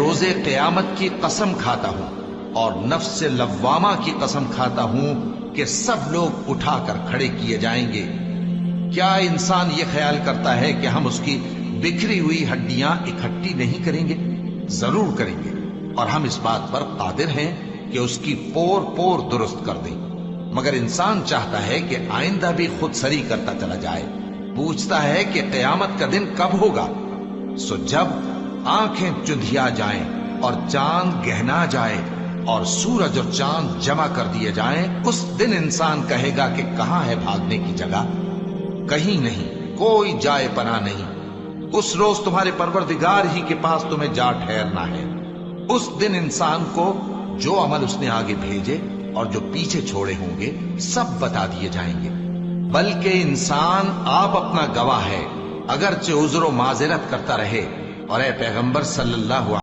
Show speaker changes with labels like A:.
A: روز قیامت کی قسم کھاتا ہوں اور نفس لوامہ کی قسم کھاتا ہوں کہ سب لوگ اٹھا کر کھڑے کیے جائیں گے۔ کیا انسان یہ خیال کرتا ہے کہ ہم اس کی بکھری ہوئی ہڈیاں اکٹھی نہیں کریں گے؟ ضرور کریں گے، اور ہم اس بات پر قادر ہیں کہ اس کی پور پور درست کر دیں۔ مگر انسان چاہتا ہے کہ آئندہ بھی خود سری کرتا چلا جائے، پوچھتا ہے کہ قیامت کا دن کب ہوگا۔ سو جب آنکھیں چندھیا جائیں اور چاند گہنا جائے اور سورج اور چاند جمع کر دیے جائیں، اس دن انسان کہے گا کہ کہاں ہے بھاگنے کی جگہ؟ کہیں نہیں، کوئی جائے پناہ نہیں۔ اس روز تمہارے پروردگار ہی کے پاس تمہیں جا ٹھہرنا ہے۔ اس دن انسان کو جو عمل اس نے آگے بھیجے اور جو پیچھے چھوڑے ہوں گے سب بتا دیے جائیں گے۔ بلکہ انسان آپ اپنا گواہ ہے، اگرچہ عذر و معذرت کرتا رہے۔ اور اے پیغمبر صلی اللہ